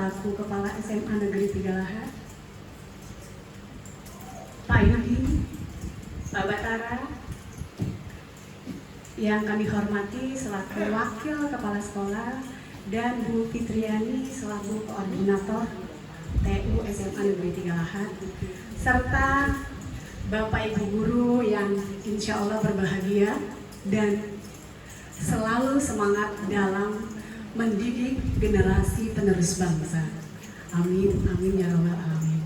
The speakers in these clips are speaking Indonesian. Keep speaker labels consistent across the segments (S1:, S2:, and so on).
S1: selaku Kepala SMA Negeri 3 Lahat, Pak Yudi, Pak Batara, yang kami hormati selaku Wakil Kepala Sekolah, dan Bu Fitriani selaku Koordinator TU SMA Negeri 3 Lahat, serta Bapak Ibu Guru yang insya Allah berbahagia dan selalu semangat dalam mendidik generasi penerus bangsa. Amin, amin ya rabbal alamin.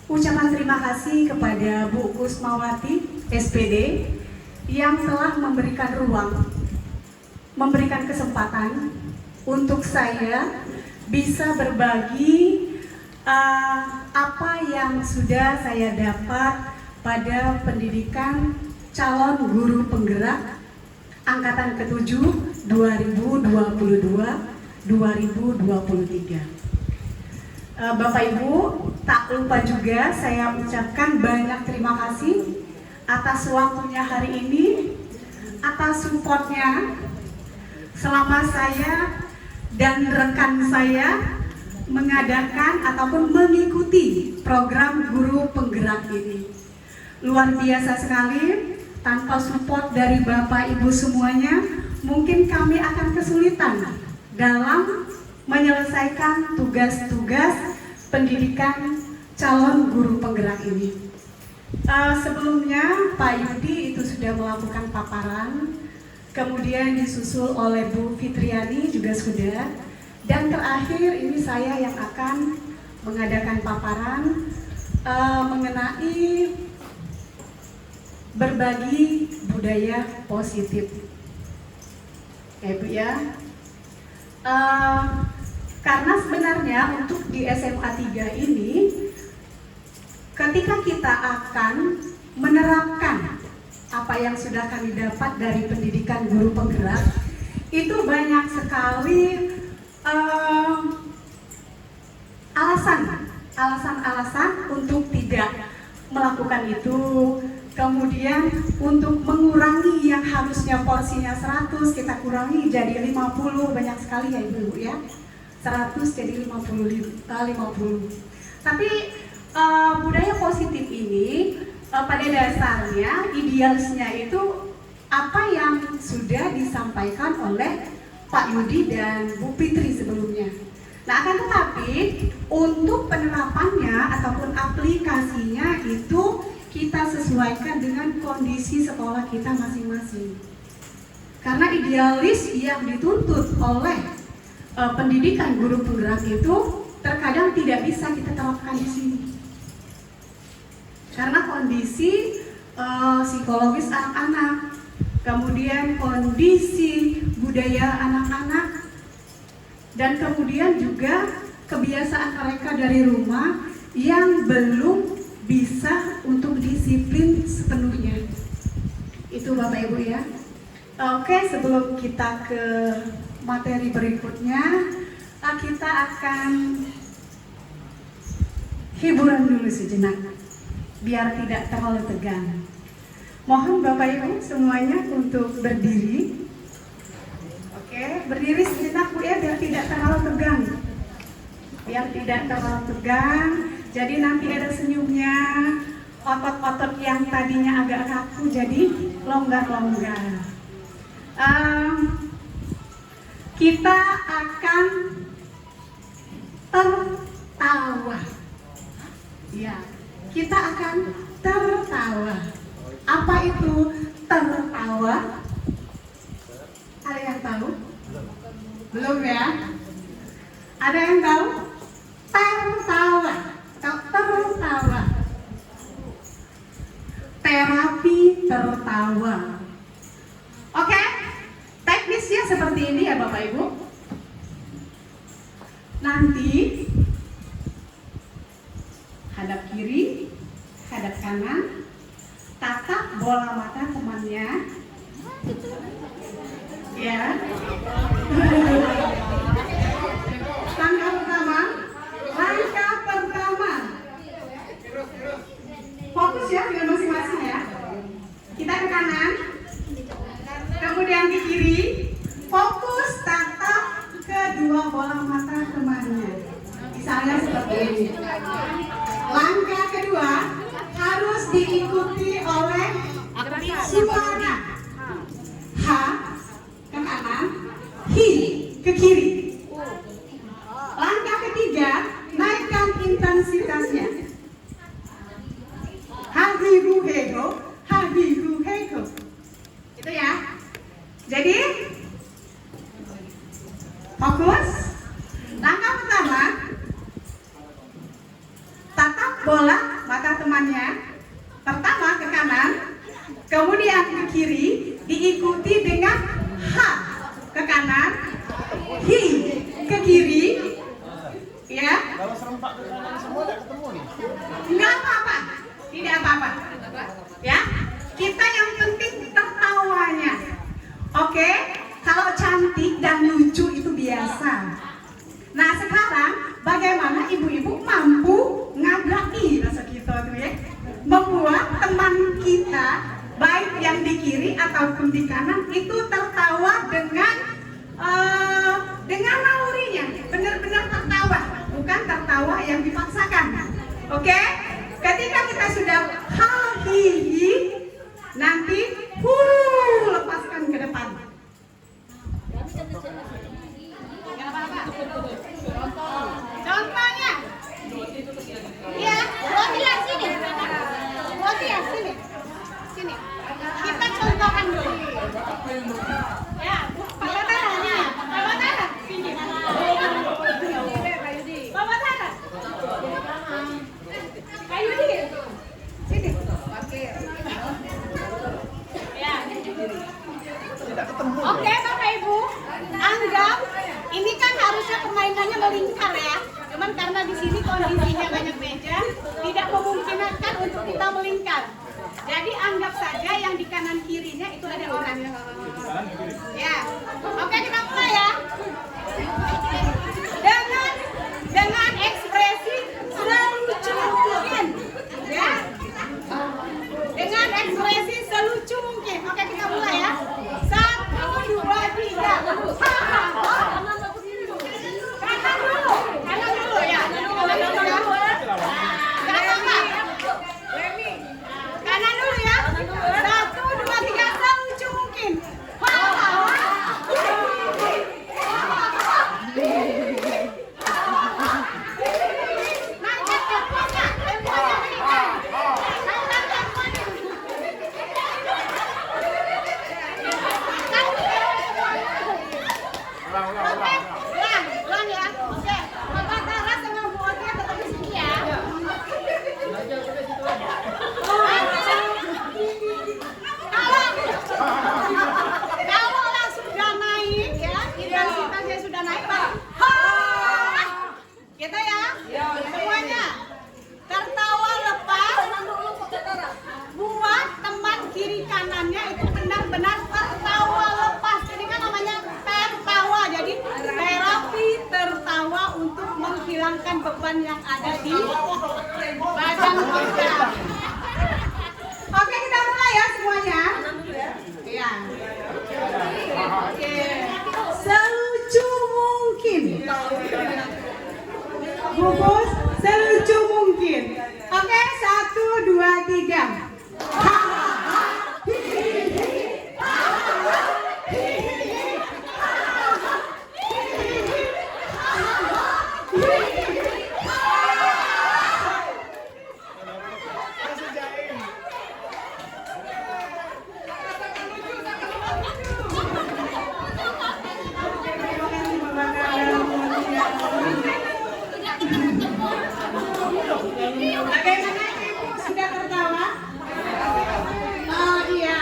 S1: Ucapan terima kasih kepada Bu Kusmawati, SPD, yang telah memberikan ruang, memberikan kesempatan untuk saya bisa berbagi apa yang sudah saya dapat pada pendidikan calon guru penggerak Angkatan ke-7 2022-2023. Bapak Ibu, tak lupa juga saya ucapkan banyak terima kasih atas waktunya hari ini, atas supportnya selama saya dan rekan saya mengadakan ataupun mengikuti program guru penggerak ini. Luar biasa sekali, tanpa support dari Bapak Ibu semuanya, mungkin kami akan kesulitan dalam menyelesaikan tugas-tugas pendidikan calon guru penggerak ini. Sebelumnya Pak Yudi itu sudah melakukan paparan, kemudian disusul oleh Bu Fitriani juga sudah, dan terakhir ini saya yang akan mengadakan paparan mengenai berbagi budaya positif. Ya Bu ya. Karena sebenarnya untuk di SMA 3 ini, ketika kita akan menerapkan apa yang sudah kami dapat dari pendidikan guru penggerak, itu banyak sekali alasan-alasan untuk tidak melakukan itu. Kemudian untuk mengurangi yang harusnya porsinya 100, kita kurangi jadi 50, banyak sekali ya Ibu ya. 100 jadi 50. Tapi budaya positif ini pada dasarnya idealnya itu apa yang sudah disampaikan oleh Pak Yudi dan Bu Fitri sebelumnya. Nah, akan tetapi untuk penerapannya ataupun aplikasinya itu kita sesuaikan dengan kondisi sekolah kita masing-masing. Karena idealis yang dituntut oleh pendidikan guru penggerak itu terkadang tidak bisa kita terapkan di sini. Karena kondisi psikologis anak-anak, kemudian kondisi budaya anak-anak, dan kemudian juga kebiasaan mereka dari rumah yang belum bisa untuk disiplin sepenuhnya. Itu Bapak Ibu ya. Oke, sebelum kita ke materi berikutnya, kita akan hiburan dulu sejenak biar tidak terlalu tegang. Mohon Bapak Ibu semuanya untuk berdiri. Oke, berdiri sejenak Bu ya, biar tidak terlalu tegang. Biar tidak terlalu tegang. Jadi nanti ada senyumnya, otot-otot yang tadinya agak kaku jadi longgar-longgar. Kita akan tertawa. Ya, kita akan tertawa. Apa itu tertawa? Ada yang tahu? Belum ya? Ada yang tahu? Tertawa. Tertawa. Terapi tertawa. Oke? Teknisnya seperti ini ya Bapak Ibu. Nanti hadap kiri, hadap kanan, tatap bola mata temannya. Ya. Langkah pertama. Fokus ya dengan masing-masing ya. Kita ke kanan, kemudian di kiri, fokus tangan Ini. Langkah kedua harus diikuti oleh suara. H ke kanan, hi ke kiri. Langkah ketiga, naikkan intensitasnya. Hahiru hego, hahiru hego. Itu ya. Jadi fokus. Langkah pertama, tatap bola mata temannya. Pertama ke kanan, kemudian ke kiri, diikuti dengan H ke kanan, hi ke kiri, ya.
S2: Kalau serempak ke kanan semua tidak ketemu nih.
S1: Nggak apa-apa, tidak apa-apa, ya. Kita yang penting tertawanya, oke? Kalau cantik dan lucu itu biasa. Nah sekarang bagaimana ibu-ibu mampu ngadraki rasa kita tuh ya, membuat teman kita baik yang di kiri ataupun di kanan itu tertawa dengan nalurinya, benar-benar tertawa, bukan tertawa yang dipaksakan. Oke? Ketika kita sudah ha-hi-hi, nanti lepaskan ke depan. Contohnya, ya, Rotia sini, Rotia sini, sini. Kita contohkan dulu. Ya, Bapak Tara, Bapak Tara, sini. Bapak Tara, Ayudi, sini. Ya.
S2: Tidak ketemu.
S1: Oke, Bapak Ibu, anggap ini kan harusnya permainannya melingkar ya. Cuman karena di sini kondisinya banyak meja, tidak memungkinkan untuk kita melingkar. Jadi anggap saja yang di kanan kirinya itu ada orang. Ya, oke kita mulai ya. Dengan ekspresi selucu mungkin, ya. Dengan ekspresi selucu mungkin. Oke kita mulai ya. 1, 2, 3. Kanan dulu ya. Kanan dulu ya. 1, 2, 3 selucu mungkin. Ulang ya. Oke. Bapak Tara sama Bu Otia tetap di sini ya. Kalau sudah naik ya, intensitasnya sudah naik, Pak. Kita ya. Semuanya. Tertawa lepas. Buat teman kiri kanannya itu benar-benar tertawa lepas. Ini kan namanya tertawa. Jadi terapi tertawa untuk menghilangkan beban yang ada di badan kita. Oke, kita mulai ya semuanya. Iya. Oke. Selucu mungkin. Bungkus selucu mungkin. Oke, 1, 2, 3. Bagaimana Ibu sudah tertawa? Oh iya,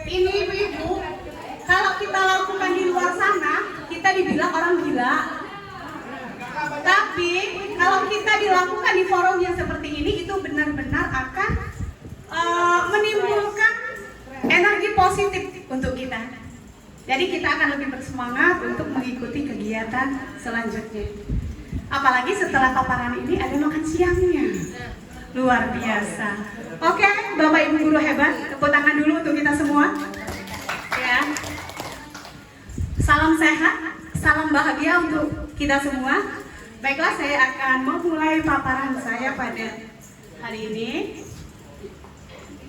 S1: ini Ibu, kalau kita lakukan di luar sana, kita dibilang orang gila. Tapi kalau kita dilakukan di forum yang seperti ini, itu benar-benar akan menimbulkan energi positif untuk kita. Jadi kita akan lebih bersemangat untuk mengikuti kegiatan selanjutnya. Apalagi setelah paparan ini ada makan siangnya. Luar biasa. Oke, Bapak Ibu guru hebat, tepuk tangan dulu untuk kita semua. Ya. Salam sehat, salam bahagia untuk kita semua. Baiklah, saya akan memulai paparan saya pada hari ini.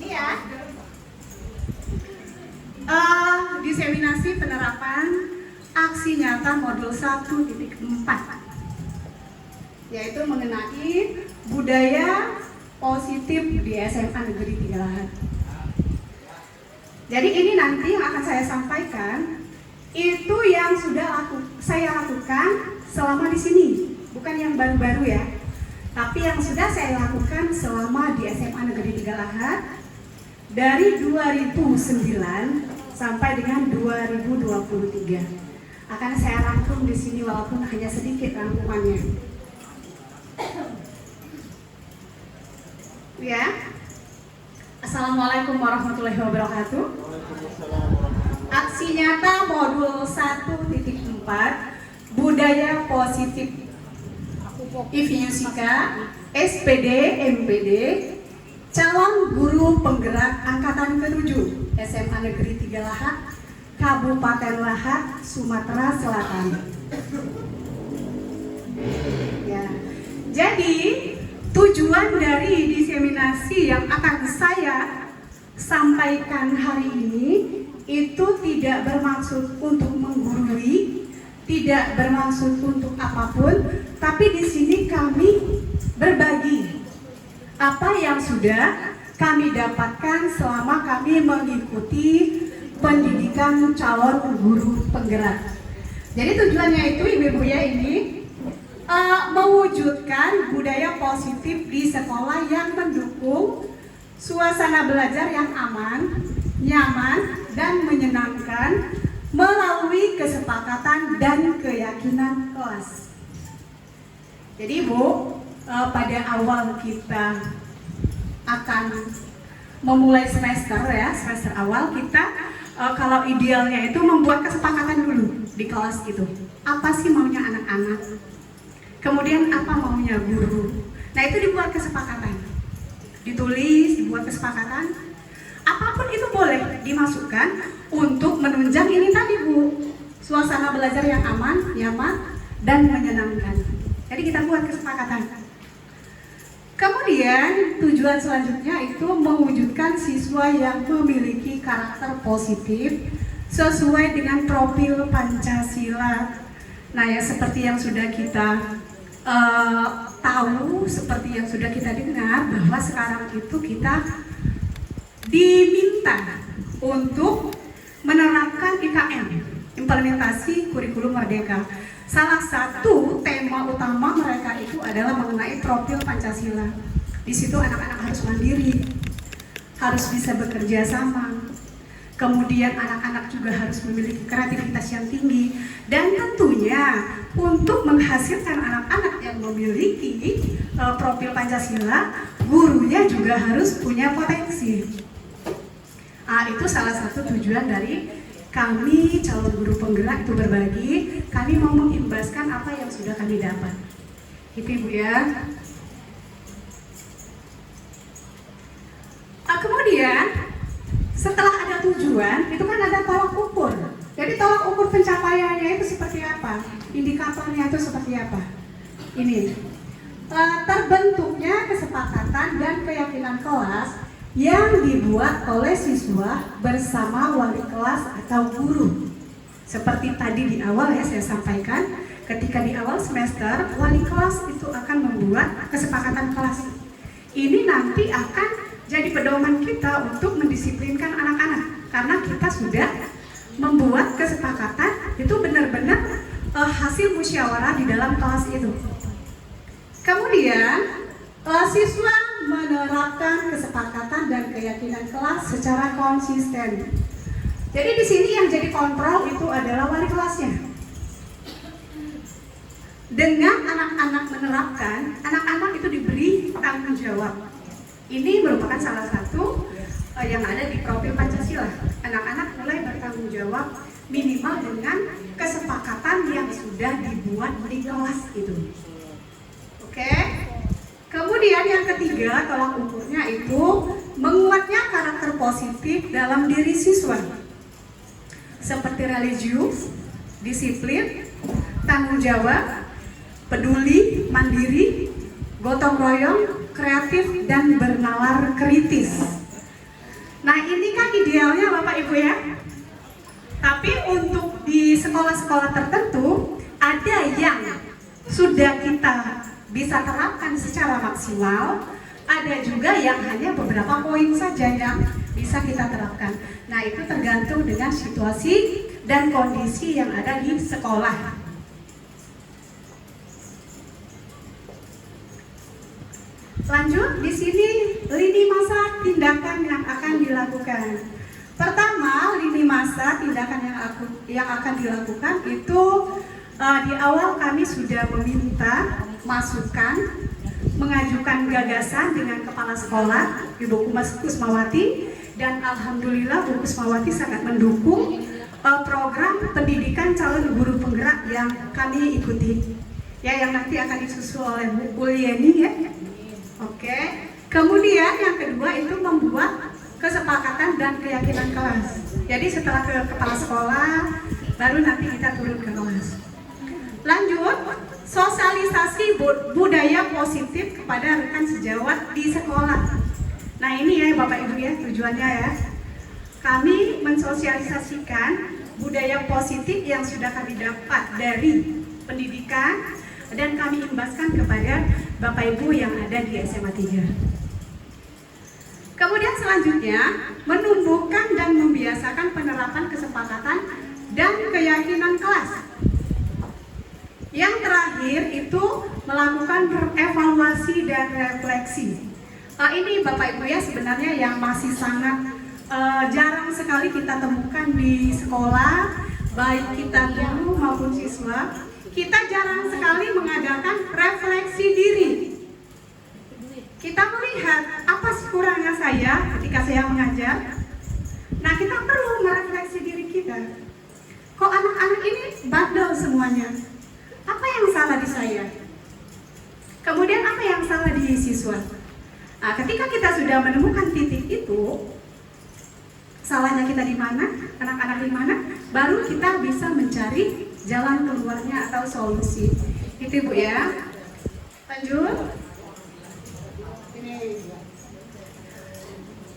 S1: Ini ya, diseminasi penerapan aksi nyata modul 1.4, yaitu mengenai budaya positif di SMA Negeri 3 Lahat. Jadi ini nanti yang akan saya sampaikan itu yang sudah saya lakukan selama di sini, bukan yang baru-baru ya, tapi yang sudah saya lakukan selama di SMA Negeri 3 Lahat dari 2009 sampai dengan 2023. Akan saya rangkum di sini walaupun hanya sedikit rangkumannya. Ya. Assalamualaikum warahmatullahi wabarakatuh. Aksi nyata modul 1.4 budaya positif IFIUSIKA SPD MPD calon guru penggerak angkatan ke-7 SMA Negeri 3 Lahat Kabupaten Lahat, Sumatera Selatan. Ya. Jadi tujuan dari diseminasi yang akan saya sampaikan hari ini itu tidak bermaksud untuk menggurui, tidak bermaksud untuk apapun, tapi di sini kami berbagi apa yang sudah kami dapatkan selama kami mengikuti pendidikan calon guru penggerak. Jadi tujuannya itu ibu-ibu ya ini mewujudkan budaya positif di sekolah yang mendukung suasana belajar yang aman, nyaman, dan menyenangkan melalui kesepakatan dan keyakinan kelas. Jadi Bu, pada awal kita akan memulai semester ya, semester awal kita kalau idealnya itu membuat kesepakatan dulu di kelas gitu. Apa sih maunya anak-anak? Kemudian apa maunya guru? Nah itu dibuat kesepakatan, ditulis, dibuat kesepakatan. Apapun itu boleh dimasukkan untuk menunjang ini tadi Bu, suasana belajar yang aman, nyaman, dan menyenangkan. Jadi kita buat kesepakatan. Kemudian tujuan selanjutnya itu mewujudkan siswa yang memiliki karakter positif sesuai dengan profil Pancasila. Nah ya seperti yang sudah kita tahu, seperti yang sudah kita dengar bahwa sekarang itu kita diminta untuk menerapkan IKM, implementasi kurikulum merdeka. Salah satu tema utama mereka itu adalah mengenai profil Pancasila. Di situ anak-anak harus mandiri, harus bisa bekerja sama. Kemudian anak-anak juga harus memiliki kreativitas yang tinggi. Dan tentunya untuk menghasilkan anak-anak yang memiliki profil Pancasila, gurunya juga harus punya potensi. Itu salah satu tujuan dari kami calon guru penggerak itu berbagi. Kami mau mengimbaskan apa yang sudah kami dapat. Itu Ibu ya. Kemudian setelah ada tujuan, itu kan ada tolak ukur. Jadi tolak ukur pencapaiannya itu seperti apa? Indikatornya itu seperti apa? Ini terbentuknya kesepakatan dan keyakinan kelas yang dibuat oleh siswa bersama wali kelas atau guru. Seperti tadi di awal ya saya sampaikan, ketika di awal semester wali kelas itu akan membuat kesepakatan kelas. Ini nanti akan jadi pedoman kita untuk mendisiplinkan anak-anak, karena kita sudah membuat kesepakatan itu benar-benar hasil musyawarah di dalam kelas itu. Kemudian siswa menerapkan kesepakatan dan keyakinan kelas secara konsisten. Jadi di sini yang jadi kontrol itu adalah wali kelasnya. Dengan anak-anak menerapkan, anak-anak itu diberi tanggung jawab. Ini merupakan salah satu yang ada di profil Pancasila. Anak-anak mulai bertanggung jawab minimal dengan kesepakatan yang sudah dibuat di kelas itu. Oke? Kemudian yang ketiga, tolak ukurnya itu menguatnya karakter positif dalam diri siswa. Seperti religius, disiplin, tanggung jawab, peduli, mandiri, gotong royong, kreatif, dan bernalar kritis. Nah, ini kan idealnya Bapak Ibu ya. Tapi untuk di sekolah-sekolah tertentu ada yang sudah kita bisa terapkan secara maksimal, ada juga yang hanya beberapa poin saja yang bisa kita terapkan. Nah, itu tergantung dengan situasi dan kondisi yang ada di sekolah. Lanjut, di sini lini masa tindakan yang akan dilakukan. Pertama, lini masa tindakan yang akan dilakukan itu di awal kami sudah meminta masukan, mengajukan gagasan dengan kepala sekolah, Ibu Kusmawati, dan alhamdulillah Bu Kusmawati sangat mendukung program pendidikan calon guru penggerak yang kami ikuti. Ya, yang nanti akan disusul oleh Bu Ulieni ya. Oke. Kemudian yang kedua itu membuat kesepakatan dan keyakinan kelas. Jadi setelah ke kepala sekolah, baru nanti kita turun ke kelas. Lanjut, sosialisasi budaya positif kepada rekan sejawat di sekolah. Nah, ini ya Bapak Ibu ya tujuannya ya. Kami mensosialisasikan budaya positif yang sudah kami dapat dari pendidikan dan kami imbaskan kepada Bapak Ibu yang ada di SMA 3. Kemudian selanjutnya, menumbuhkan dan membiasakan penerapan kesepakatan dan keyakinan kelas. Yang terakhir itu melakukan evaluasi dan refleksi. Ini Bapak Ibu ya sebenarnya yang masih sangat jarang sekali kita temukan di sekolah, baik kita guru maupun siswa. Kita jarang sekali mengadakan refleksi diri. Kita melihat apa sih kurangnya saya ketika saya mengajar. Nah, kita perlu merefleksi diri kita. Kok anak-anak ini bandel semuanya? Apa yang salah di saya? Kemudian apa yang salah di siswa? Nah, ketika kita sudah menemukan titik itu, salahnya kita di mana, anak-anak di mana, baru kita bisa mencari jalan keluarnya atau solusi. Itu Bu ya. Lanjut.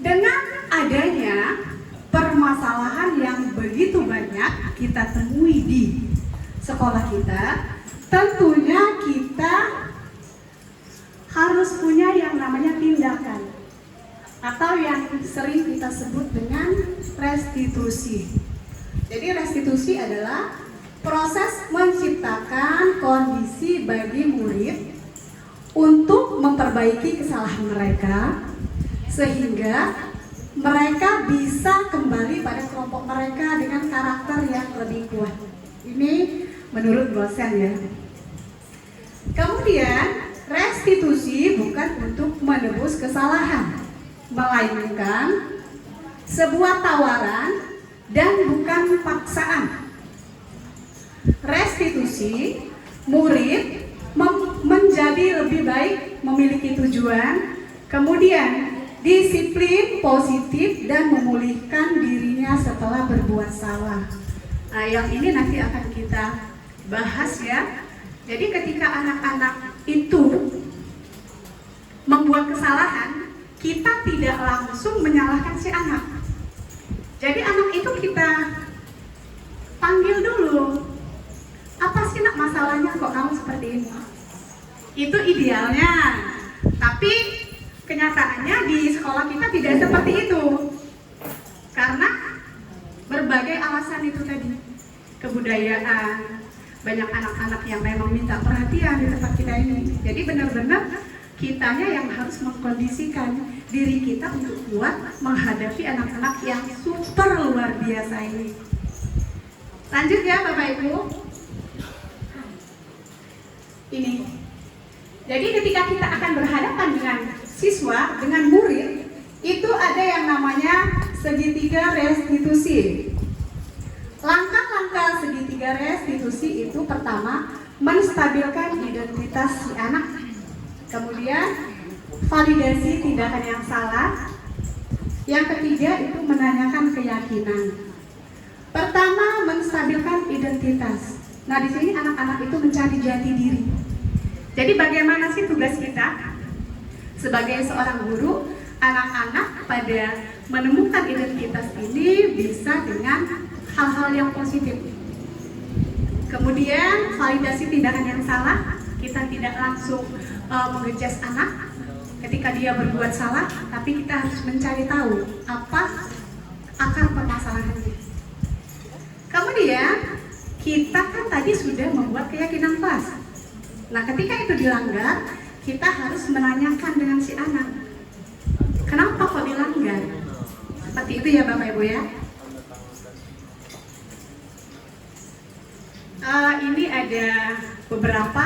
S1: Dengan adanya permasalahan yang begitu banyak kita temui di sekolah kita, tentunya kita harus punya yang namanya tindakan atau yang sering kita sebut dengan restitusi. Jadi restitusi adalah proses menciptakan kondisi bagi murid untuk memperbaiki kesalahan mereka sehingga mereka bisa kembali pada kelompok mereka dengan karakter yang lebih kuat. Ini menurut dosen ya. Kemudian restitusi bukan untuk menebus kesalahan, melainkan sebuah tawaran dan bukan paksaan. Restitusi, murid menjadi lebih baik, memiliki tujuan, kemudian disiplin positif dan memulihkan dirinya setelah berbuat salah. Nah, yang ini nanti akan kita bahas ya. Jadi ketika anak-anak itu membuat kesalahan, kita tidak langsung menyalahkan si anak. Jadi anak itu kita panggil dulu. Apa sih nak masalahnya kok kamu seperti ini? Itu idealnya. Tapi kenyataannya di sekolah kita tidak seperti itu. Karena berbagai alasan itu tadi. Kebudayaan, banyak anak-anak yang memang minta perhatian di tempat kita ini. Jadi benar-benar kitanya yang harus mengkondisikan diri kita untuk kuat menghadapi anak-anak yang super luar biasa ini. Lanjut ya Bapak Ibu. Ini. Jadi ketika kita akan berhadapan dengan siswa, dengan murid, itu ada yang namanya segitiga restitusi. Langkah-langkah segitiga restitusi itu pertama, menstabilkan identitas si anak. Kemudian, validasi tindakan yang salah. Yang ketiga itu menanyakan keyakinan. Pertama, menstabilkan identitas. Nah, di sini anak-anak itu mencari jati diri. Jadi bagaimana sih tugas kita sebagai seorang guru? Anak-anak pada menemukan identitas ini bisa dengan hal-hal yang positif. Kemudian validasi tindakan yang salah, kita tidak langsung mengejas anak ketika dia berbuat salah, tapi kita harus mencari tahu apa akar permasalahannya. Kemudian kita kan tadi sudah membuat keyakinan kelas. Nah, ketika itu dilanggar, kita harus menanyakan dengan si anak, kenapa kok dilanggar? Seperti itu ya Bapak Ibu ya. Ini ada beberapa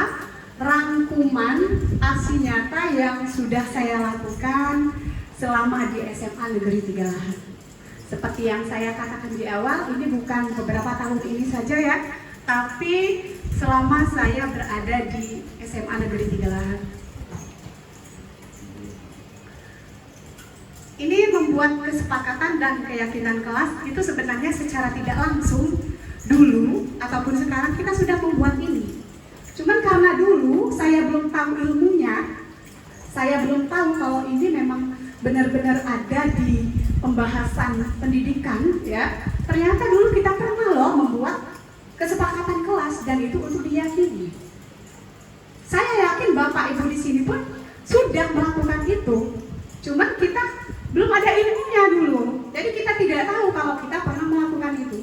S1: rangkuman aksi nyata yang sudah saya lakukan selama di SMA Negeri Tiga Lahan. Seperti yang saya katakan di awal, ini bukan beberapa tahun ini saja ya, tapi selama saya berada di SMA Negeri Tiga Lahan. Ini membuat kesepakatan dan keyakinan kelas itu sebenarnya secara tidak langsung dulu ataupun sekarang kita sudah membuat ini. Cuman karena dulu saya belum tahu ilmunya, saya belum tahu kalau ini memang benar-benar ada di pembahasan pendidikan ya. Ternyata dulu kita pernah loh membuat kesepakatan kelas dan itu untuk diyakini. Saya yakin Bapak Ibu di sini pun sudah melakukan itu. Cuman kita belum ada ilmunya dulu. Jadi kita tidak tahu kalau kita pernah melakukan itu.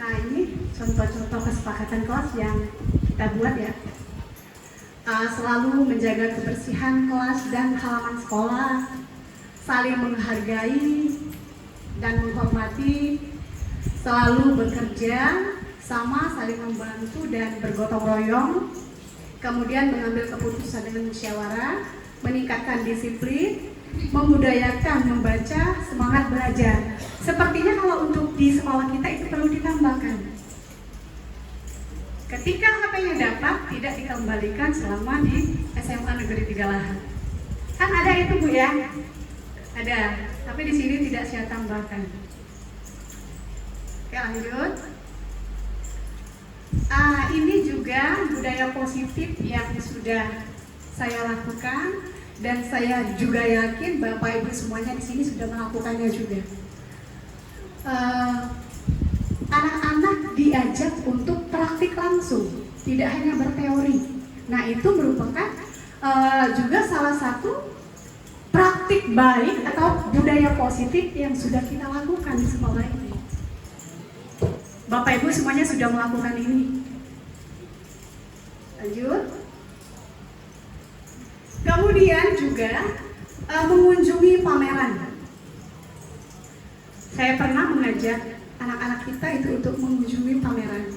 S1: Nah, ini contoh-contoh kesepakatan kelas yang kita buat ya. Selalu menjaga kebersihan kelas dan halaman sekolah, saling menghargai dan menghormati, selalu bekerja sama, saling membantu dan bergotong royong, kemudian mengambil keputusan dengan musyawarah, meningkatkan disiplin, memudayakan membaca, semangat belajar. Sepertinya kalau untuk di sekolah kita itu perlu ditambahkan. Ketika HP-nya dapat, tidak dikembalikan selama di SMA Negeri Tiga Lahan. Kan ada itu Bu ya? Ada, tapi di sini tidak saya tambahkan. Oke, lanjut. Ini juga budaya positif yang sudah saya lakukan dan saya juga yakin Bapak Ibu semuanya di sini sudah melakukannya juga. Anak-anak diajak untuk praktik langsung, tidak hanya berteori. Nah, itu merupakan juga salah satu praktik baik atau budaya positif yang sudah kita lakukan di sekolah ini. Bapak Ibu semuanya sudah melakukan ini. Lanjut. Kemudian juga mengunjungi pameran. Saya pernah mengajak anak-anak kita itu untuk mengunjungi pameran.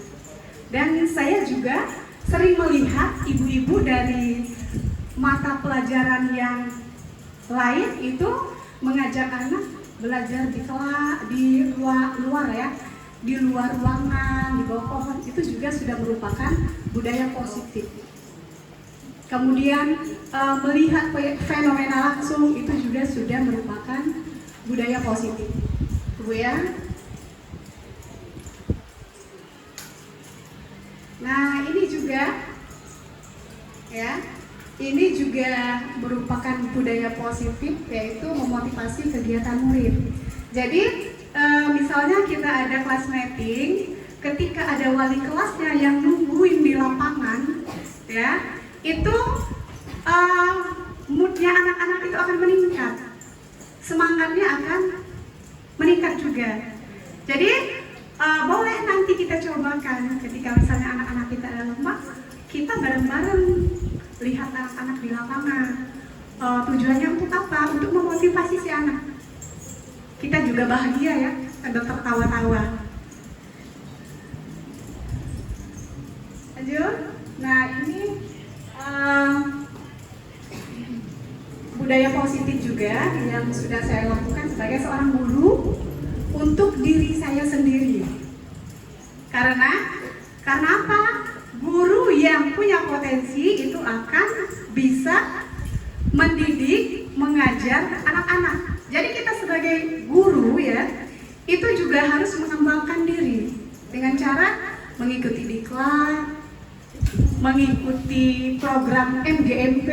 S1: Dan saya juga sering melihat ibu-ibu dari mata pelajaran yang lain itu mengajak anak belajar di luar ya, di luar ruangan, di bawah pohon. Itu juga sudah merupakan budaya positif. Kemudian melihat fenomena langsung itu juga sudah merupakan budaya positif. Bu ya. Nah, ini juga ya, ini juga merupakan budaya positif, yaitu memotivasi kegiatan murid. Jadi misalnya kita ada kelas mapping, ketika ada wali kelasnya yang nungguin di lapangan, ya, itu moodnya anak-anak itu akan meningkat, semangatnya akan meningkat juga. Jadi boleh nanti kita cobakan ketika misalnya anak-anak kita ada lomba, kita bareng-bareng lihat anak-anak di lapangan. Tujuannya untuk apa? Untuk memotivasi si anak. Kita juga bahagia ya, ada tertawa-tawa. Lanjut. Nah, ini budaya positif juga yang sudah saya lakukan sebagai seorang guru untuk diri saya sendiri. Karena apa? Guru yang punya potensi itu akan bisa mendidik, mengajar anak-anak. Jadi kita sebagai guru ya, itu juga harus mengembangkan diri dengan cara mengikuti diklat, mengikuti program MGMP,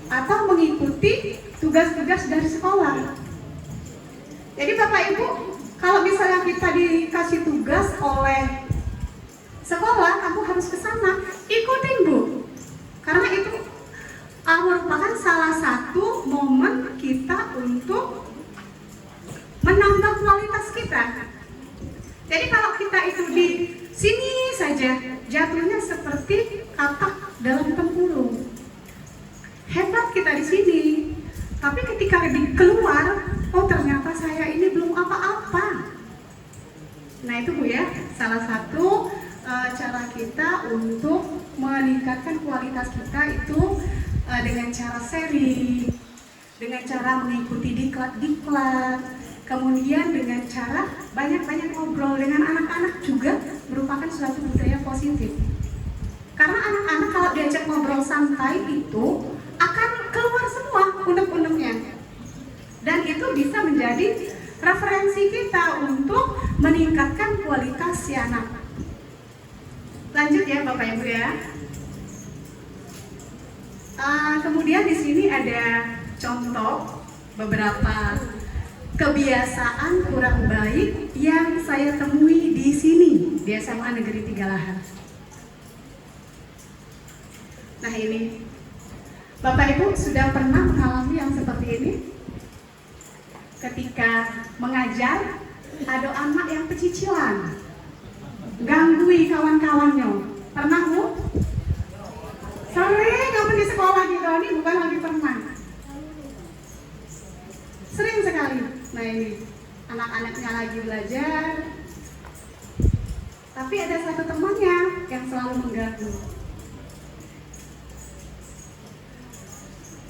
S1: atau mengikuti tugas-tugas dari sekolah. Jadi Bapak Ibu, kalau misalnya kita dikasih tugas oleh sekolah, kamu harus ke sana, ikutin Bu. Karena itu merupakan salah satu momen kita untuk menambah kualitas kita. Jadi kalau kita itu di sini saja, jatuhnya seperti katak dalam tempurung. Hebat kita di sini, tapi ketika keluar, oh ternyata saya ini belum apa-apa. Nah itu Bu ya, salah satu cara kita untuk meningkatkan kualitas kita itu dengan cara sharing, dengan cara mengikuti diklat-diklat, kemudian dengan cara banyak-banyak ngobrol dengan anak-anak juga merupakan suatu budaya positif. Karena anak-anak kalau diajak ngobrol santai itu akan keluar semua unek-uneknya. Dan itu bisa menjadi referensi kita untuk meningkatkan kualitas si anak. Lanjut ya Bapak Ibu ya. Kemudian di sini ada contoh beberapa kebiasaan kurang baik yang saya temui di sini di SMA Negeri 3 Lahar. Nah ini, Bapak Ibu sudah pernah mengalami yang seperti ini? Ketika mengajar, ada anak yang pecicilan, ganggui kawan-kawannya. Pernah Bu? Sering kamu di sekolah gitu, ini bukan lagi pernah. Sering sekali. Nah ini, anak-anaknya lagi belajar, tapi ada satu temannya yang selalu mengganggu.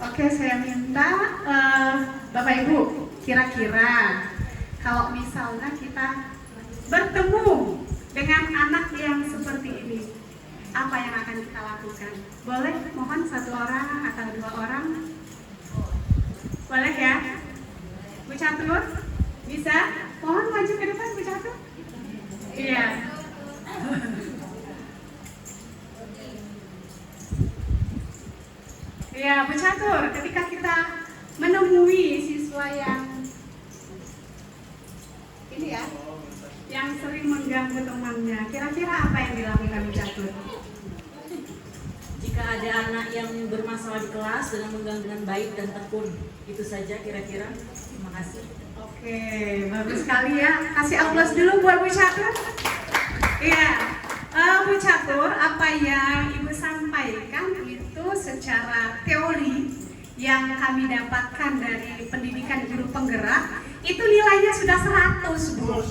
S1: Oke, saya minta Bapak Ibu, kira-kira kalau misalnya kita bertemu dengan anak yang seperti ini, apa yang akan kita lakukan? Boleh mohon satu orang atau dua orang? Boleh ya? Bu Catur, bisa? Mohon maju ke depan Bu Catur. Iya. Ya, Bu Catur, ketika kita menemui siswa yang ini ya, yang sering mengganggu temannya, kira-kira apa yang dilakukan Bu Catur?
S3: Jika ada anak yang bermasalah di kelas dengan mengganggu dengan baik dan tekun, itu saja kira-kira. Terima kasih.
S1: Oke, bagus sekali ya. Kasih aplaus dulu buat Bu Catur. Iya, Bu Catur, apa yang Ibu sampaikan itu secara teori yang kami dapatkan dari pendidikan guru penggerak, itu nilainya sudah 100, Bu.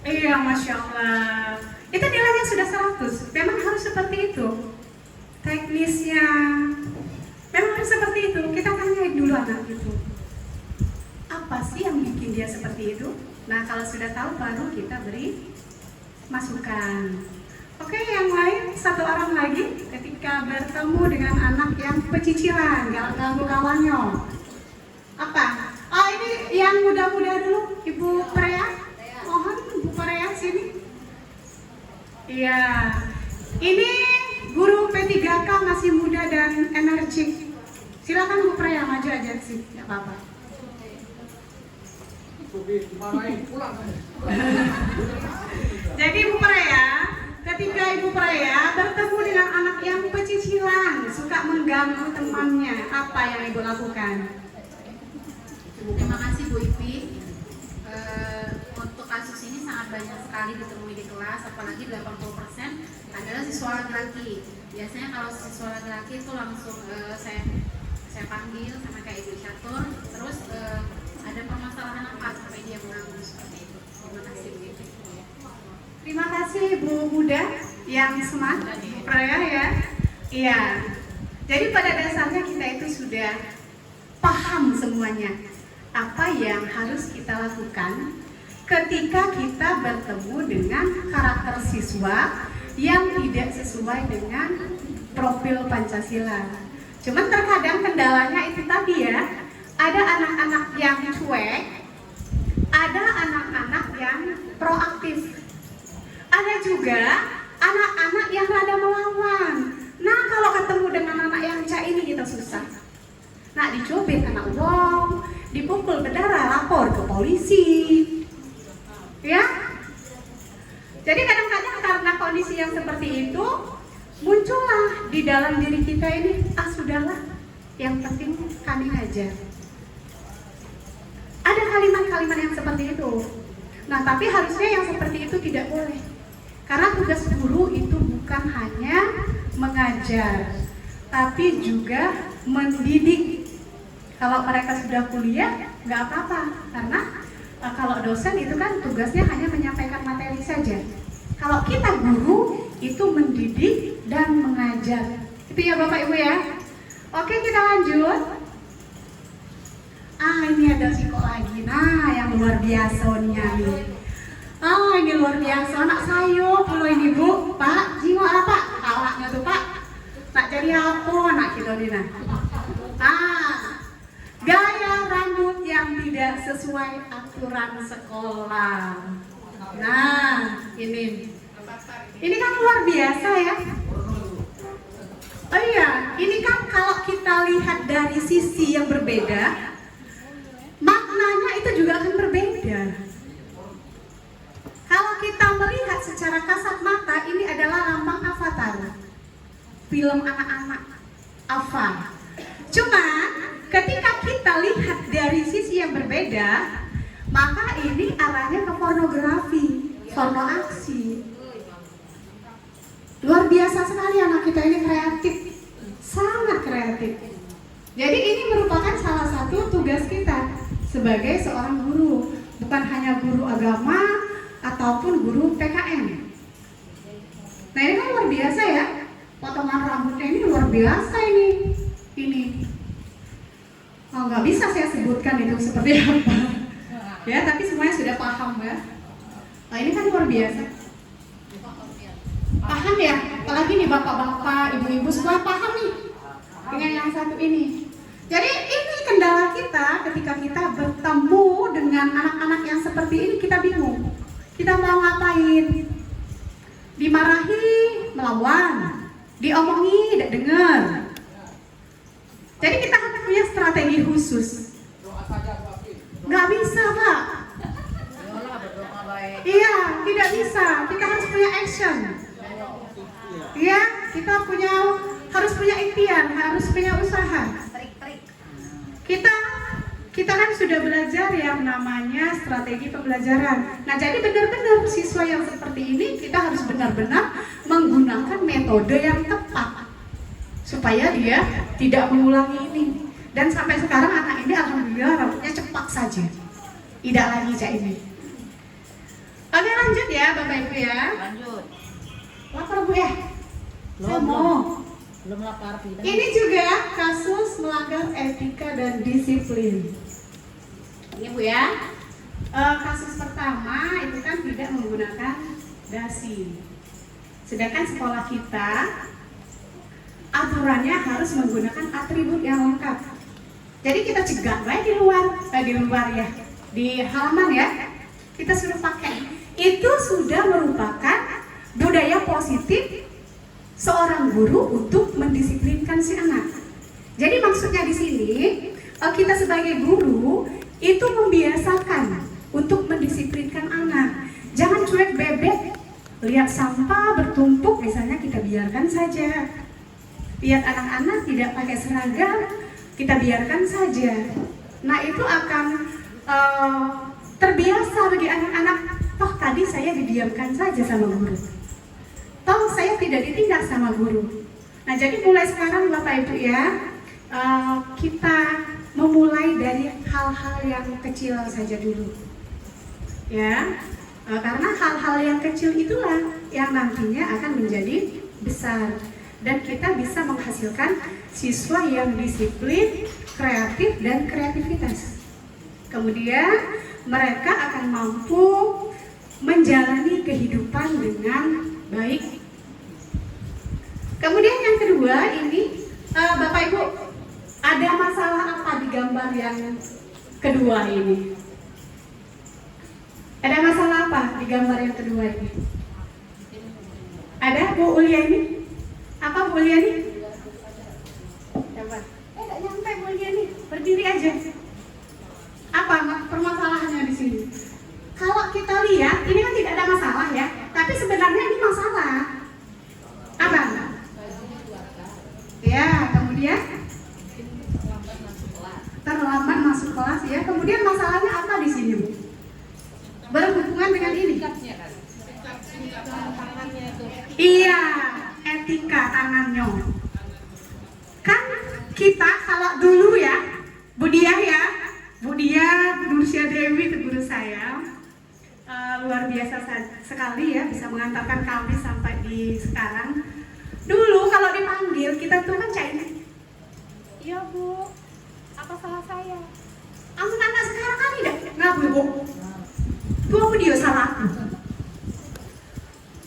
S1: Iya, Masya Allah. Itu nilainya sudah 100. Memang harus seperti itu. Teknisnya memang harus seperti itu. Kita tanyain dulu anak itu, apa sih yang bikin dia seperti itu. Nah kalau sudah tahu baru kita beri masukan. Oke, yang lain, satu orang lagi ketika bertemu dengan anak yang pecicilan, ganggu kawannya, apa? Oh ini yang muda-muda dulu, Ibu Prea. Mohon Ibu Prea sini. Iya, ini guru P3K masih muda dan energik. Silakan Bu Prea maju aja sih, nggak apa-apa. Jadi Ibu Prea, ketika Ibu Prea bertemu dengan anak yang pecicilan, suka mengganggu temannya, apa yang Ibu lakukan?
S4: Terima kasih Bu Ipi. Untuk kasus ini sangat banyak sekali ditemui di kelas, apalagi 80% adalah siswa laki-laki. Biasanya kalau siswa laki-laki itu langsung saya panggil sama kayak Ibu Catur, terus ada permasalahan apa sampai dia mengganggu seperti itu. Terima kasih Bu Ipi.
S1: Terima kasih Bu Muda yang smart, Prea ya. Iya. Jadi pada dasarnya kita itu sudah paham semuanya apa yang harus kita lakukan ketika kita bertemu dengan karakter siswa yang tidak sesuai dengan profil Pancasila. Cuman terkadang kendalanya itu tadi ya, ada anak-anak yang cuek, ada anak-anak yang proaktif, ada juga anak-anak yang rada melawan. Nah, kalau ketemu dengan anak yang ini kita susah. Nah, dicubit anak wong, dipukul berdarah, lapor ke polisi. Ya. Jadi kadang-kadang karena kondisi yang seperti itu, muncullah di dalam diri kita ini, sudahlah, yang penting kami aja. Ada kalimat-kalimat yang seperti itu. Nah, tapi harusnya yang seperti itu tidak boleh. Karena tugas guru itu bukan hanya mengajar, tapi juga mendidik. Kalau mereka sudah kuliah, nggak apa-apa. Karena kalau dosen itu kan tugasnya hanya menyampaikan materi saja. Kalau kita guru, itu mendidik dan mengajar. Itu ya Bapak Ibu ya. Oke, kita lanjut. Ini ada Siko lagi. Nah, yang luar biasa nih. Ini luar biasa. Anak saya kalau ini Bu, Pak, jiwa apa? Awaknya tuh Pak. Nak jadi apa anak kita Dina? Gaya rambut yang tidak sesuai aturan sekolah. Nah, ini kan luar biasa ya. Oh iya, ini kan kalau kita lihat dari sisi yang berbeda, maknanya itu juga akan berbeda. Kalau kita melihat secara kasat mata, ini adalah lambang Avatar, film anak-anak Ava. Cuma ketika kita lihat dari sisi yang berbeda, maka ini arahnya ke pornografi, porno aksi. Luar biasa sekali anak kita ini kreatif, sangat kreatif. Jadi ini merupakan salah satu tugas kita sebagai seorang guru, bukan hanya guru agama ataupun guru PKN. Nah, ini kan luar biasa ya, potongan rambutnya ini luar biasa ini. Nggak bisa saya sebutkan itu seperti apa, ya, tapi semuanya sudah paham ya. Nah, ini kan luar biasa. Paham ya, apalagi nih bapak-bapak, ibu-ibu semua paham nih dengan yang satu ini. Jadi ini kendala kita ketika kita bertemu dengan anak-anak yang seperti ini, kita bingung. Kita mau ngapain? Dimarahi, melawan, diomongi, tidak dengar. Jadi kita harus punya strategi khusus. Nggak bisa Pak. Iya, tidak bisa. Kita harus punya action. Iya, kita harus punya ikhtiar, harus punya usaha. Kita kan sudah belajar yang namanya strategi pembelajaran. Nah, jadi benar-benar siswa yang seperti ini kita harus benar-benar menggunakan metode yang tepat supaya dia tidak mengulangi ini. Dan sampai sekarang anak ini alhamdulillah rambutnya cepat saja, tidak lagi cak ini. Oke, lanjut ya Bapak Ibu ya.
S3: Lanjut.
S1: Lapor Bu ya.
S3: Belum lapar.
S1: Ini juga kasus melanggar etika dan disiplin. Ini Bu ya. Kasus pertama itu kan tidak menggunakan dasi. Sedangkan sekolah kita aturannya harus menggunakan atribut yang lengkap. Jadi kita cegah di luar ya, di halaman ya, kita suruh pakai. Itu sudah merupakan budaya positif seorang guru untuk mendisiplinkan si anak. Jadi maksudnya di sini kita sebagai guru itu membiasakan untuk mendisiplinkan anak. Jangan cuek bebek, lihat sampah bertumpuk misalnya kita biarkan saja. Lihat anak-anak tidak pakai seragam, kita biarkan saja. Nah, itu akan terbiasa bagi anak-anak. Toh tadi saya didiamkan saja sama guru. Toh saya tidak ditindak sama guru. Nah, jadi mulai sekarang Bapak Ibu ya, kita memulai dari hal-hal yang kecil saja dulu. Ya, karena hal-hal yang kecil itulah yang nantinya akan menjadi besar. Dan kita bisa menghasilkan siswa yang disiplin, kreatif, dan kreativitas. Kemudian mereka akan mampu menjalani kehidupan dengan baik. Kemudian yang kedua ini, Bapak Ibu, ada masalah apa di gambar yang kedua ini? Ada masalah apa di gambar yang kedua ini? Ada Bu Uliani? Apa Bu Uliani? Coba. Nggak nyampe Bu Uliani. Berdiri aja. Apa permasalahannya di sini? Kalau kita lihat, ini kan tidak ada masalah ya. Tapi sebenarnya ini masalah. Apa? Ya, kemudian terlambat masuk kelas ya. Kemudian masalahnya apa di sini, Bu? Berhubungan dengan ini. Iya, etika tangannya. Kan kita kalau dulu ya, Bu Diah ya, Bu Diah, Bu Nursia Dewi itu guru saya, luar biasa sekali ya, bisa mengantarkan kami sampai di sekarang. Dulu kalau dipanggil kita tuh kan cairin, iya Bu, apa salah saya? Anak-anak sekarang kan nggak Bu, tuh aku dia salah aku.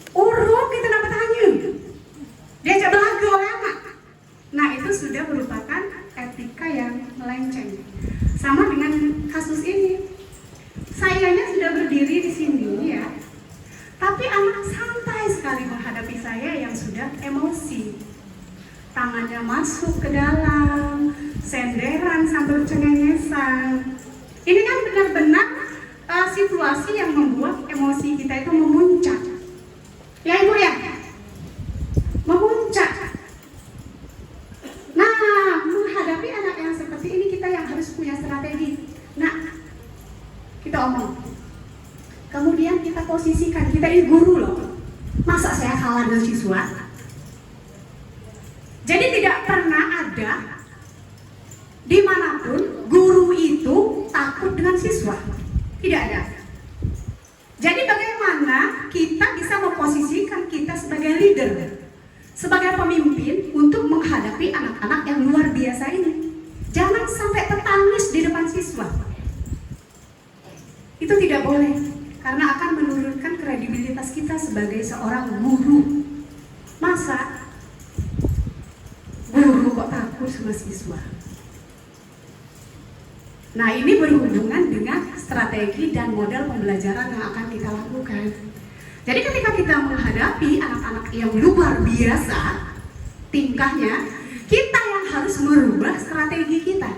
S1: Urut kita dapat tanya, diajak belaga oleh anak. Nah itu sudah merupakan etika yang melenceng. Sama dengan kasus ini, sayanya sudah berdiri di sini ya, tapi anak santai sekali menghadapi saya yang sudah emosi. Tangannya masuk ke dalam, senderan sambil cengengesan. Ini kan benar-benar situasi yang membuat emosi kita itu memuncak. Ya Ibu ya, memuncak. Nah, menghadapi anak yang seperti ini kita yang harus punya strategi. Nah, kita omong. Kemudian kita posisikan, kita ini guru loh. Masa saya kalah dengan siswa? Jadi tidak pernah ada dimanapun guru itu takut dengan siswa. Tidak ada. Jadi bagaimana kita bisa memposisikan kita sebagai leader, sebagai pemimpin untuk menghadapi anak-anak yang luar biasa ini. Jangan sampai tertangis di depan siswa. Itu tidak boleh, karena akan menurunkan kredibilitas kita sebagai seorang guru. Masa guru kok takut sama siswa? Nah ini berhubungan dengan strategi dan model pembelajaran yang akan kita lakukan. Jadi ketika kita menghadapi anak-anak yang luar biasa tingkahnya, kita yang harus merubah strategi kita.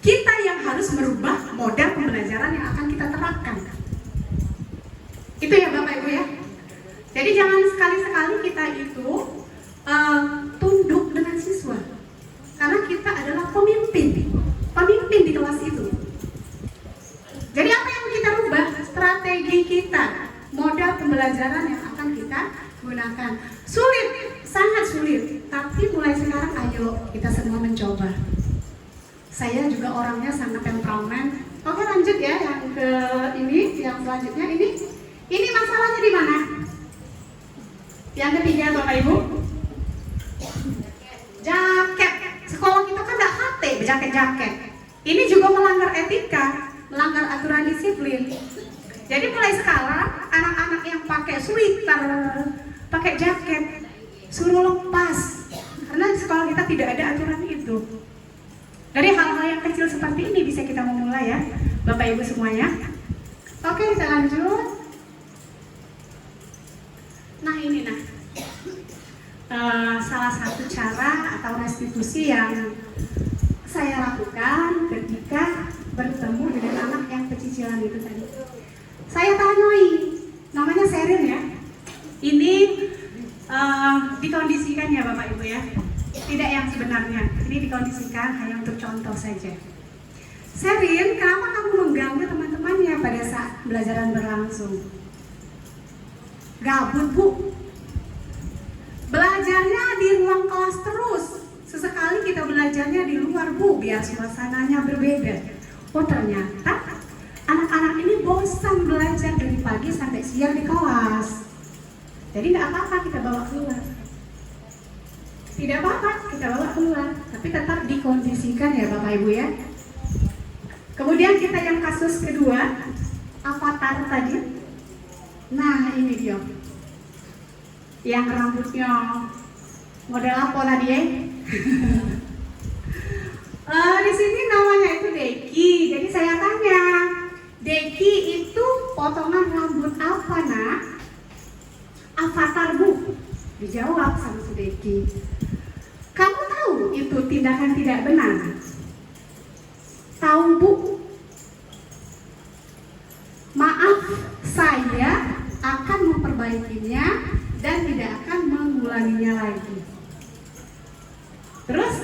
S1: Kita yang harus merubah model pembelajaran yang akan kita terapkan. Itu ya Bapak Ibu ya. Jadi jangan sekali-sekali kita itu tunduk dengan siswa. Karena kita adalah pemimpin di kelas itu. Jadi apa yang kita rubah? Strategi kita, model pembelajaran yang akan kita gunakan. Sulit, sangat sulit. Tapi mulai sekarang ayo kita semua mencoba. Saya juga orangnya sangat temperamen. Oke lanjut ya yang ke ini, yang selanjutnya ini masalahnya di mana? Yang ketiga Bapak Ibu, jaket. Sekolah kita kan nggak HT jaket-jaket. Ini juga melanggar etika, melanggar aturan disiplin. Jadi mulai sekarang anak-anak yang pakai sweater, pakai jaket, suruh lepas. Karena di sekolah kita tidak ada aturan itu. Dari hal-hal yang kecil seperti ini bisa kita memulai ya, Bapak Ibu semuanya. Oke, kita lanjut. Nah ini salah satu cara atau restitusi yang saya lakukan ketika bertemu dengan anak yang pecicilan itu tadi. Saya tanyai, namanya Sherin ya. Ini dikondisikan ya Bapak Ibu ya. Tidak yang sebenarnya, ini dikondisikan hanya untuk contoh saja. Sherin, kenapa kamu mengganggu teman-temannya pada saat pembelajaran berlangsung? Gabut Bu. Belajarnya di ruang kelas terus. Sesekali kita belajarnya di luar Bu, biar suasananya berbeda. Oh ternyata anak-anak ini bosan belajar dari pagi sampai siang di kelas. Jadi tidak apa-apa kita bawa keluar. Tidak apa-apa kita bawa keluar, tapi tetap dikondisikan ya Bapak Ibu ya. Kemudian kita yang kasus kedua, avatar tadi. Nah ini dia, yang rambutnya model apa tadi ya? Di sini namanya itu Deki. Jadi saya tanya, Deki itu potongan rambut apa nak? avatar Bu. Dijawab sama si Deki. Kamu tahu itu tindakan tidak benar? Tahu Bu? Maaf, saya akan memperbaikinya dan tidak akan mengulanginya lagi. Terus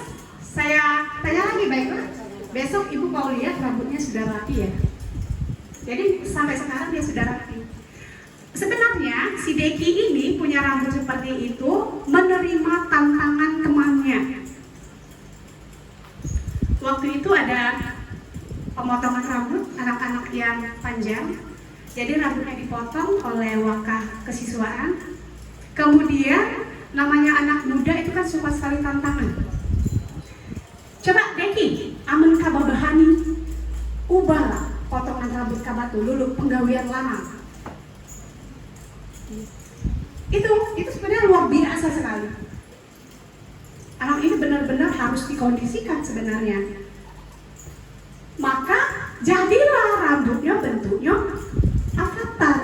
S1: saya tanya lagi, baiklah, besok Ibu mau lihat rambutnya sudah rapi ya. Jadi sampai sekarang dia sudah rapi. Sebenarnya si Deki ini punya rambut seperti itu menerima tantangan temannya. Waktu itu ada pemotongan rambut anak-anak yang panjang. Jadi rambutnya dipotong oleh wakah kesiswaan. Kemudian namanya anak muda itu kan suka sekali tantangan. Coba Deki, amun kababahani, ubahlah potongan rambut kabatu lulu penggawian lanang. Itu sebenarnya luar biasa sekali. Anak ini benar-benar harus dikondisikan sebenarnya. Maka jadilah rambutnya bentuknya avatar.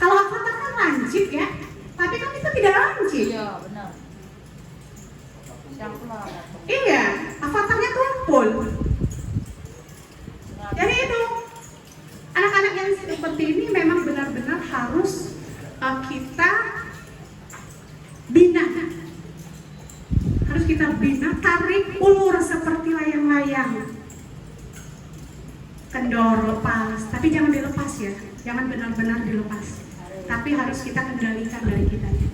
S1: Kalau avatar kan lancip ya, tapi kan itu tidak lancip.
S5: Iya, benar. Cangklah.
S1: Iya, avatarnya tumpul. Jadi itu anak-anak yang seperti ini memang benar-benar harus kita bina. Harus kita bina, tarik ulur seperti layang-layang. Kendor, lepas, tapi jangan dilepas ya. Jangan benar-benar dilepas. Tapi harus kita kendalikan dari kitanya.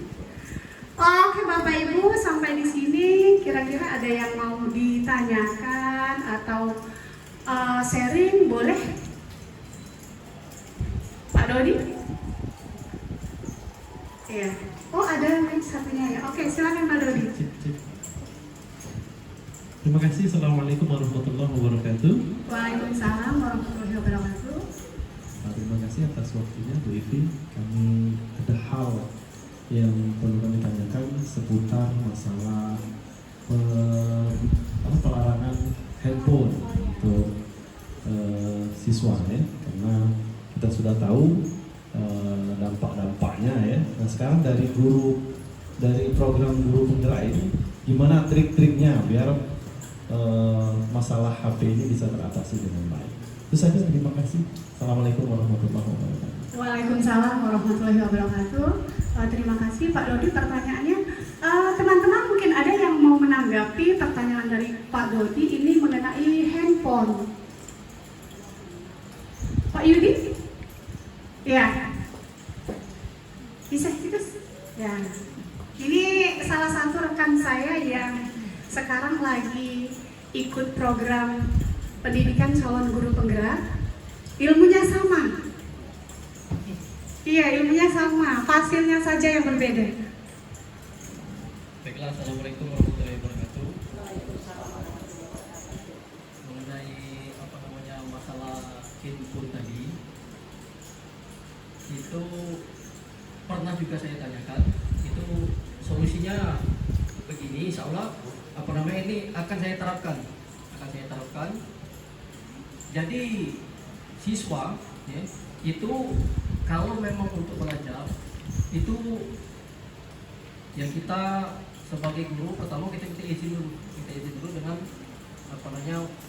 S1: Oke Bapak Ibu, sampai di sini kira-kira ada yang mau ditanyakan atau sharing, boleh? Pak Dodi? Iya. Oh ada yang satunya ya. Oke, silakan Pak Dodi.
S6: Terima kasih. Assalamualaikum warahmatullahi wabarakatuh.
S1: Waalaikumsalam warahmatullahi wabarakatuh.
S6: Terima kasih atas waktunya Bu Ivi. Kami ada hal yang perlu kami tanyakan seputar masalah pelarangan handphone untuk siswa ya, karena kita sudah tahu dampak-dampaknya ya. Nah sekarang dari program guru penggerak ini gimana trik-triknya biar masalah HP ini bisa teratasi dengan baik. Itu saja, terima kasih. Assalamualaikum warahmatullahi wabarakatuh.
S1: Waalaikumsalam warahmatullahi wabarakatuh. Terima kasih Pak Dodi pertanyaannya. Teman-teman mungkin ada yang mau menanggapi pertanyaan dari Pak Dodi ini mengenai handphone. Pak Yudi? Ya. Bisa gitu? Ya. Ini salah satu rekan saya yang sekarang lagi ikut program pendidikan calon guru penggerak. Ilmunya sama. Iya, ilmunya sama, fasilnya saja yang berbeda.
S7: Baiklah, Assalamualaikum warahmatullahi wabarakatuh. Mengenai masalah handphone tadi, itu pernah juga saya tanyakan. Itu solusinya begini, insya Allah ini akan saya terapkan. Jadi siswa ya, itu kalau memang untuk belajar itu yang kita sebagai guru pertama kita izin dulu dengan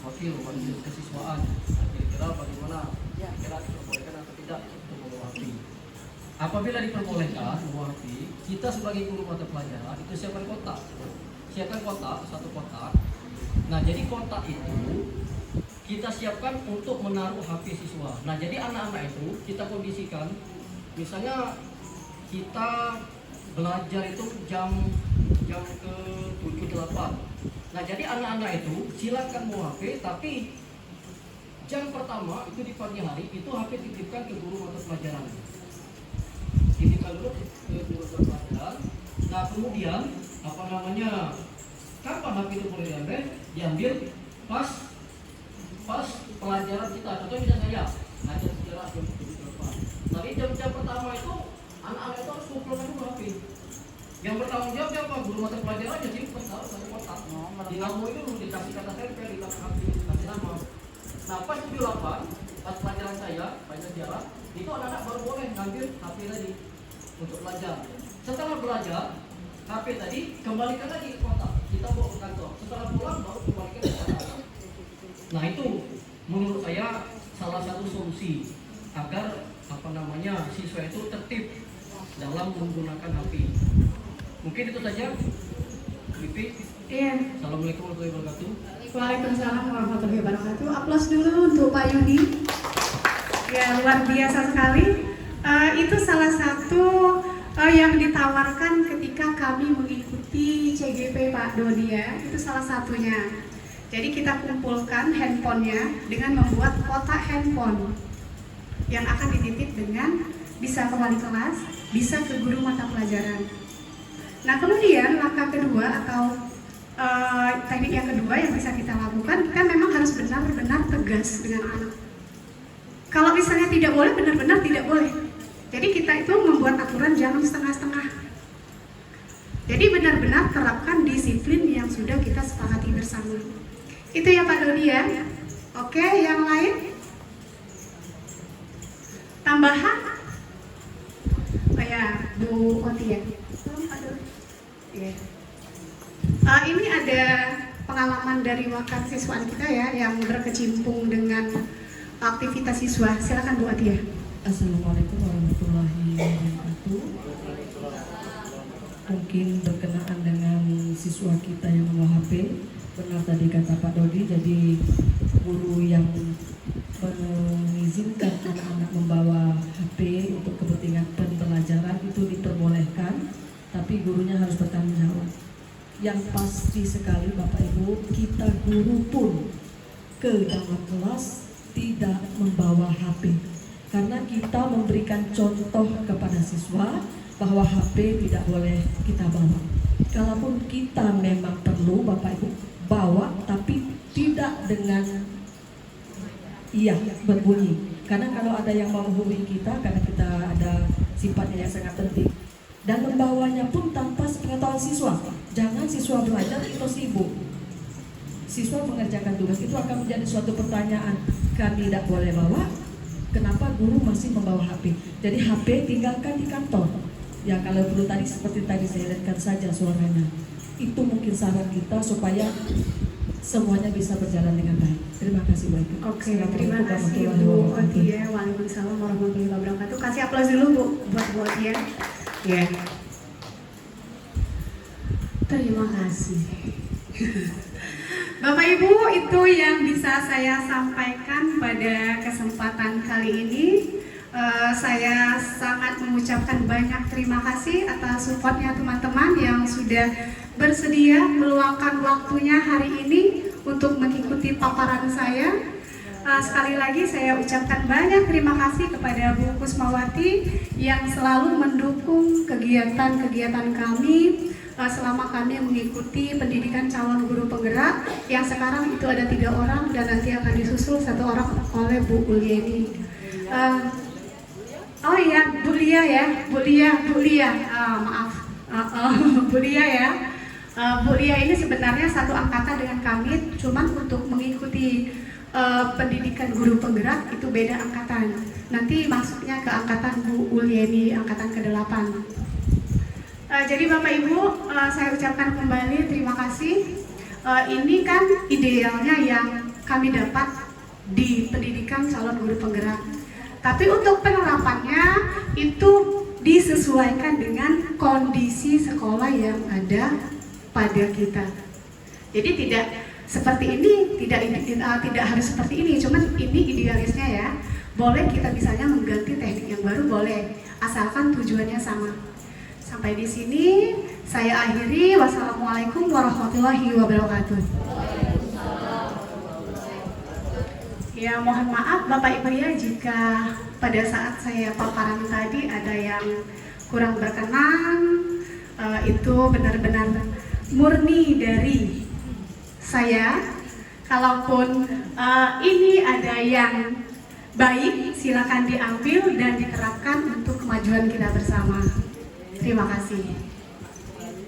S7: wakil kesiswaan. Kira-kira bagaimana, kira diperbolehkan atau tidak untuk membawa HP. Apabila diperbolehkan membawa HP, kita sebagai guru mata pelajaran itu siapkan kotak, satu kotak. Nah jadi kotak itu kita siapkan untuk menaruh HP siswa. Nah jadi anak-anak itu kita kondisikan, misalnya kita belajar itu jam ke 7-8. Nah jadi anak-anak itu silakan mau HP, tapi jam pertama itu di pagi hari itu HP titipkan ke guru mata pelajaran. Titipkan dulu ke guru mata pelajaran. Nah kemudian kapan HP itu boleh diambil pas pelajaran kita. Contohnya bisa saya ngajar sejarah jam 7 tapi jam pertama itu anak-anak itu harus kumpulkan dulu HP. Yang bertanggung jawab siapa? Guru mata pelajaran aja sih, taruh satu kotak. Di kamu itu dikasih kata tempel, dikasih HP, dikasih nama. Nah pas 78, pas pelajaran saya banyak sejarah, itu anak-anak baru boleh ngambil HP tadi. untuk belajar. Setelah belajar, HP tadi kembalikan lagi ke kotak, kita bawa ke kantor. Setelah pulang baru kembalikan ke kotak. Nah itu menurut saya salah satu solusi agar siswa itu tertib dalam menggunakan HP. Mungkin itu saja. Bibi.
S1: Iya.
S7: Assalamualaikum warahmatullahi wabarakatuh.
S1: Waalaikumsalam warahmatullahi wabarakatuh. Aplaus dulu untuk Pak Yudi. Ya, luar biasa sekali. Itu salah satu yang ditawarkan ketika kami mengikuti CGP Pak Dodi ya. Itu salah satunya. Jadi kita kumpulkan handphonenya dengan membuat kotak handphone yang akan dititip dengan bisa ke wali kelas, bisa ke guru mata pelajaran. Nah kemudian langkah kedua atau teknik yang kedua yang bisa kita lakukan, kita memang harus benar-benar tegas dengan anak. Kalau misalnya tidak boleh, benar-benar tidak boleh. Jadi kita itu membuat aturan jangan setengah-setengah. Jadi benar-benar terapkan disiplin yang sudah kita sepakati bersama. Itu ya Pak Dodi ya. Oke, yang lain? Tambahan? Oh ya, Bu Oti ya. Pak Dodi. Ya. Ini ada pengalaman dari wakan siswaan kita ya yang berkecimpung dengan aktivitas siswa. Silakan Bu Oti ya.
S5: Assalamualaikum warahmatullahi wabarakatuh. Mungkin berkenaan dengan siswa kita yang membawa HP. Benar tadi kata Pak Dodi, jadi guru yang mengizinkan anak-anak membawa HP untuk kepentingan pembelajaran itu diperbolehkan, tapi gurunya harus bertanggung jawab. Yang pasti sekali Bapak Ibu, kita guru pun ke dalam kelas tidak membawa HP, karena kita memberikan contoh kepada siswa bahwa HP tidak boleh kita bawa. Kalaupun kita memang perlu Bapak Ibu bawa, tapi tidak dengan berbunyi. Karena kalau ada yang mau menghubungi kita, karena kita ada sifatnya yang sangat penting, dan membawanya pun tanpa sepengetahuan siswa. Jangan siswa belajar itu sibuk, siswa mengerjakan tugas, itu akan menjadi suatu pertanyaan. Kami tidak boleh bawa, kenapa guru masih membawa HP? Jadi HP tinggalkan di kantor. Ya kalau perlu tadi seperti tadi saya lihatkan saja suaranya. Itu mungkin saran kita supaya semuanya bisa berjalan dengan baik. Terima kasih Bapak.
S1: Oke, terima kasih Bu Oti ya. Waalaikumsalam warahmatullahi wabarakatuh. Kasih aplaus dulu Bu buat Bu Oti ya. Ya. Terima kasih. Bapak Ibu, itu yang bisa saya sampaikan pada kesempatan kali ini. Saya sangat mengucapkan banyak terima kasih atas supportnya teman-teman yang sudah bersedia meluangkan waktunya hari ini untuk mengikuti paparan saya. Sekali lagi saya ucapkan banyak terima kasih kepada Bu Kusmawati yang selalu mendukung kegiatan-kegiatan kami selama kami mengikuti pendidikan calon guru penggerak yang sekarang itu ada 3 orang dan nanti akan disusul 1 orang oleh Bu Ulieni. Oh iya, Bu Lia ya, Bu Lia, maaf, Bu Lia ya. Bu Lia ini sebenarnya satu angkatan dengan kami, cuman untuk mengikuti pendidikan guru penggerak itu beda angkatan. Nanti masuknya ke angkatan Bu Ulieni, angkatan ke-8. Jadi Bapak Ibu, saya ucapkan kembali terima kasih. Ini kan idealnya yang kami dapat di pendidikan calon guru penggerak. Tapi untuk penerapannya itu disesuaikan dengan kondisi sekolah yang ada pada kita. Jadi tidak seperti ini, tidak harus seperti ini. Cuman ini idealisnya ya. Boleh kita misalnya mengganti teknik yang baru, boleh, asalkan tujuannya sama. Sampai di sini saya akhiri. Wassalamualaikum warahmatullahi wabarakatuh. Ya mohon maaf Bapak Ibu ya jika pada saat saya paparan tadi ada yang kurang berkenan. Itu benar-benar murni dari saya. Kalaupun ini ada yang baik, silakan diambil dan diterapkan untuk kemajuan kita bersama. Terima kasih.